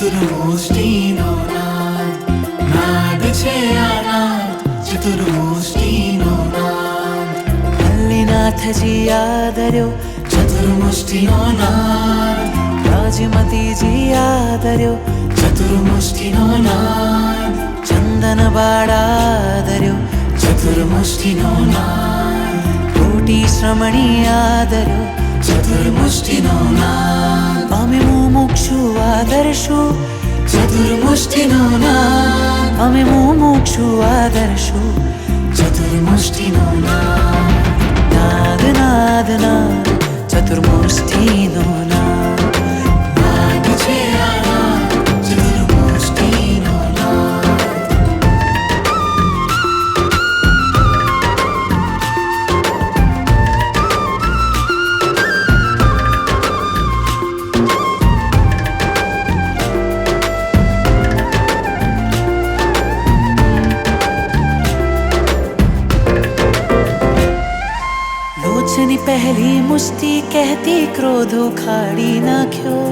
ચતુર્મુષ્ટિનો નાદ, નાદ છે આ નાદ, ચતુર્મુષ્ટિનો નાદ. મલ્લીનાથજી આદર્યો ચતુર્મુષ્ટિનો નાદ, રાજમતીજી આદર્યો ચતુર્મુષ્ટિનો નાદ, ચંદન બાળાદર્યો ચતુર્મુષ્ટિનો નાદ, કોટી શ્રમણી આદર્યો ચતુર્મુષ્ટિનો નાદ, અમે મુમુક્ષુ આદર્શુ ચતુર્મુષ્ટિનો નાદ, અમે મુમુક્ષુ આદર્શુ ચતુર્મુષ્ટિનો નાદ. નાદ નાદ નાદ ચતુર્મુષ્ટિનો નાદ. નાદ છે આ નાદ, ચતુર્મુષ્ટિનો નાદ. લોચની પહેલી મુષ્ટિ કહેતી ક્રોધ ઉખાડી નાખ્યો.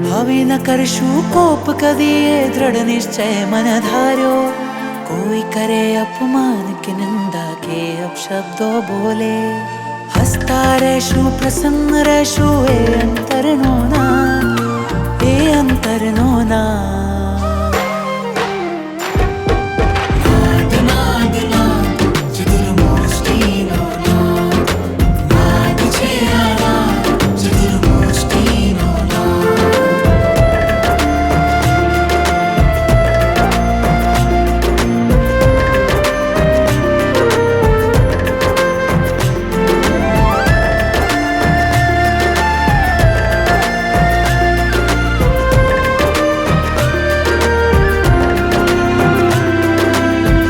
હવે ન કરશું કોપ કદીએ દ્રઢ નિશ્ચય મન ધાર્યો. કોઈ કરે અપમાન કે નિંદા કે અપશબ્દો બોલે, હસતા રહેશું પ્રસન્ન રહેશું એ અંતરનો નાદ, એ અંતરનો નાદ. નાદ નાદ નાદ ચતુર્મુષ્ટિનો નાદ, નાદ છે આ નાદ, ચતુર્મુષ્ટિનો નાદ.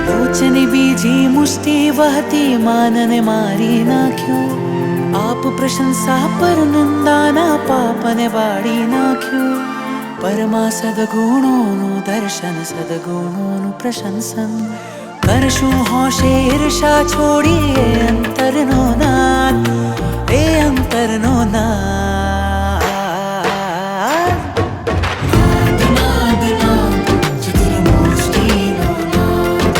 લોચની બીજી મુષ્ટિ વહતી માનને મારી નાખ્યો. આપ પ્રશંસા પર નિંદાના પાપને વાળી નાખ્યું. પરમા સદગુણોનું દર્શન સદગુણોનું પ્રશંસન કરશું હોશે ઈર્ષા છોડી એ અંતરનો નાદ, એ અંતરનો નાદ. નાદ નાદ નાદ ચતુર્મુષ્ટિનો નાદ,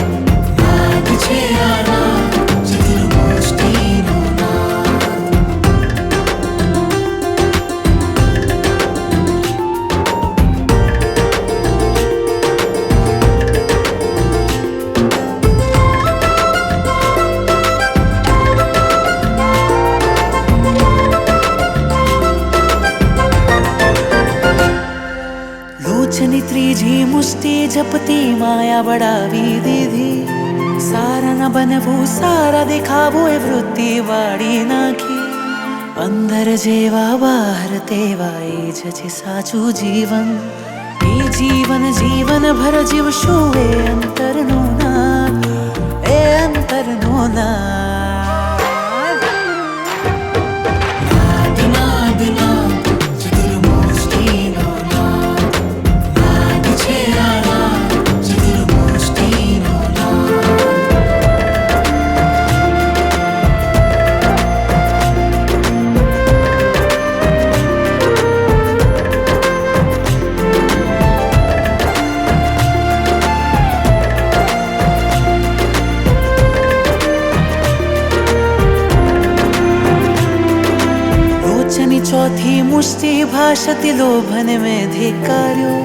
નાદ છે આ નાદ, ચતુર્મુષ્ટિનો નાદ. લોચની ત્રીજી મુષ્ટિ જપતી માયા બળાવી દીધી. સારા ન બનવું સારા દેખાવું એ વૃત્તિ વાળી નાખી. અંદર જેવા બહાર તેવા એ જ છે સાચું જીવન, એ જીવન જીવન ભર જીવશું એ અંતરનો નાદ, એ અંતરનો નાદ. નાદ નાદ નાદ ચતુર્મુષ્ટિનો નાદ, નાદ છે આ નાદ, ચતુર્મુષ્ટિનો નાદ. લોચની ચોથી મુષ્ટિ ભાષતી લોભને મેં ધિક્કાર્યો.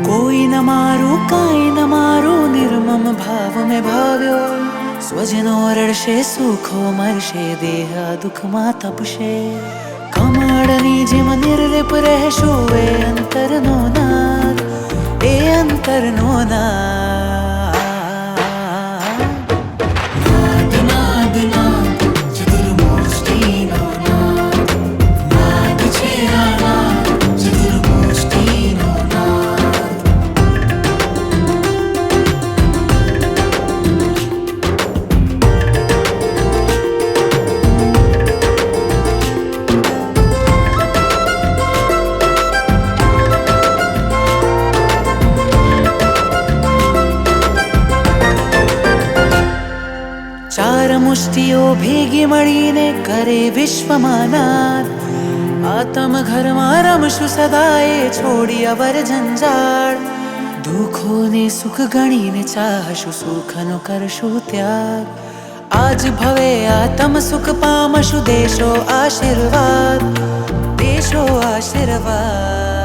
કોઈ ન મારું કાંઈ ન મારું નિર્મમ ભાવ મેં ભાવ્યો. સ્વજનો રડશે સુખો મરશે દેહ આ દુઃખમાં તપશે. કમળની જેમ નિર્લેપ રહેશું એ અંતરનો નાદ, એ અંતરનો નાદ. નાદ નાદ નાદ ચતુર્મુષ્ટિનો નાદ, નાદ છે આ નાદ, ચતુર્મુષ્ટિનો નાદ. ચાર મુષ્ટિઓ ભેગી મળીને કરે વિશ્વમાં નાદ. આતમ ઘરમાં રમશું સદાએ, છોડી અવર જંજાળ. દુઃખોને સુખ ગણીને ચાહશું, સુખનો કરશું ત્યાગ. આજ ભવે આતમ સુખ પામશું, દેશો આશીર્વાદ, દેશો આશીર્વાદ.